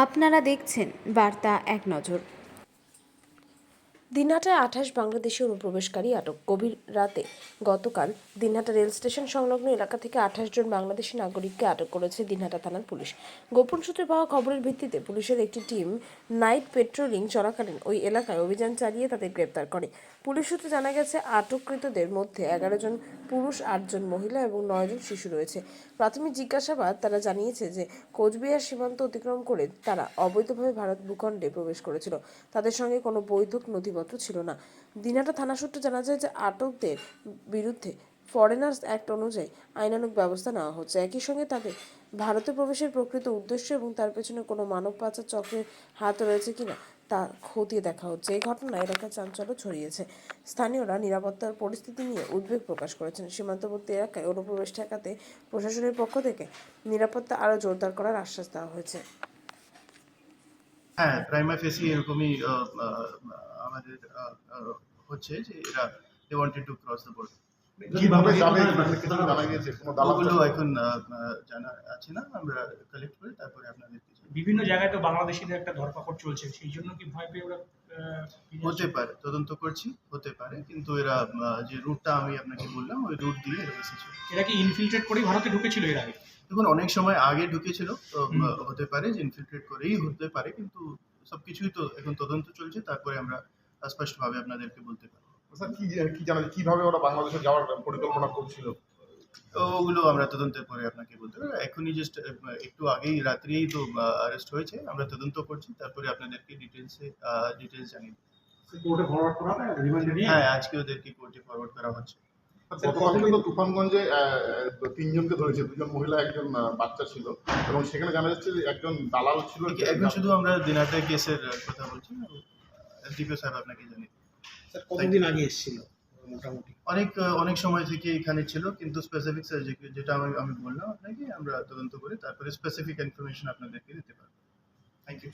আপনারা দেখছেন বার্তা এক নজর। দিনহাটায় 28 বাংলাদেশি অনুপ্রবেশকারী আটক। গভীর রাতে গতকাল দিনহাটা রেল স্টেশন সংলগ্ন এলাকা থেকে 28 জন বাংলাদেশি নাগরিককে আটক করেছে দিনহাটা থানার পুলিশ। গোপন সূত্রে পাওয়া খবরের ভিত্তিতে পুলিশের একটি টিম নাইট পেট্রোলিং চলাকালীন ওই এলাকায় অভিযান চালিয়ে তাদের গ্রেপ্তার করে। পুলিশ সূত্রে জানা গেছে, আটককৃতদের মধ্যে 11 জন পুরুষ, 8 জন মহিলা এবং 9 জন শিশু রয়েছে। প্রাথমিক জিজ্ঞাসাবাদ তারা জানিয়েছে যে কোচবিহার সীমান্ত অতিক্রম করে তারা অবৈধভাবে ভারত ভূখণ্ডে প্রবেশ করেছিল। তাদের সঙ্গে কোনো বৈধ নথিপত্র ছিল না। দিনহাটা থানা সূত্রে জানা যায় যে আটকদের বিরুদ্ধে ফরেনার্স অ্যাক্ট অনুযায়ী আইনানুগ ব্যবস্থা নেওয়া হচ্ছে। একই সঙ্গে তাদের ভারতে প্রবেশের প্রকৃত উদ্দেশ্য এবং তার পেছনে কোনো মানব পাচার চক্রের হাত রয়েছে কিনা তা খতিয়ে দেখা হচ্ছে। এই ঘটনায় এলাকায় চাঞ্চল্য ছড়িয়েছে। স্থানীয়রা নিরাপত্তার পরিস্থিতি নিয়ে উদ্বেগ প্রকাশ করেছেন। সীমান্তবর্তী এলাকায় অনুপ্রবেশ ঠেকাতে প্রশাসনের পক্ষ থেকে নিরাপত্তা আরও জোরদার করার আশ্বাস দেওয়া হয়েছে। হ্যাঁ, প্রাইমা ফেসি এরকমই আমাদের হচ্ছে যে এরা they wanted to cross the border. কিভাবে যাবে কিছু জানা গিয়েছে? কোনো দালাল ওগুলো এখন জানা আছে না, আমরা কালেক্ট করে তারপরে আপনাদেরকে জানাবো। বিভিন্ন জায়গায় তো বাংলাদেশিদের একটা ধরপাকড় চলছে, সেই জন্য কি ভয় পেয়ে ওরা হতে পারে, তদন্ত করছি, হতে পারে, কিন্তু এরা যে রুটটা আমি আপনাকে বললাম ওই রুট দিয়ে এরা এসেছে। এরা কি ইনফিল্ট্রেট করেই ভারতে ঢুকেছিল এর আগে? দেখুন, অনেক সময় আগে ঢুকেছিল, তো হতে পারে যে ইনফিল্ট্রেট করেই হতে পারে, কিন্তু সবকিছুই তো এখন তদন্ত চলছে, তারপরে আমরা স্পষ্টভাবে আপনাদেরকে বলতে পারবো। স্যার কি জানেন কিভাবে ওরা বাংলাদেশে যাওয়ার পরিকল্পনা করছিল? তো ওগুলো আমরা তদন্তের পরে আপনাকে বলতে পারবো। এখনই জাস্ট একটু আগেই রাত্রেই তো অ্যারেস্ট হয়েছে, আমরা তদন্ত করছি, তারপরে আপনাদেরকে ডিটেলস জানিয়ে দেবো। কোর্টে ফরওয়ার্ড করা হবে রিমান্ডে নিয়ে? হ্যাঁ, আজকে ওদেরকে কোর্টে ফরওয়ার্ড করা হচ্ছে। গতকাল কিন্তু তুফানগঞ্জে 3 জনকে ধরেছে, 2 জন মহিলা, 1 জন বাচ্চা ছিল, এবং সেখানে জানা যাচ্ছে যে একজন দালাল ছিল। এখন শুধু আমরা দিনহাটা কেসের কথা বলছি, এসডিপিও সাহেব আপনাকে জানিয়ে দেবেন। স্যার কতদিন আগে এসেছিল মোটামুটি? অনেক সময় থেকে এখানে ছিল, কিন্তু স্পেসিফিক যেটা আমি বললাম আপনাকে, আমরা তদন্ত করে তারপরে স্পেসিফিক ইনফরমেশন আপনাদেরকে দিতে পারবো। Thank you.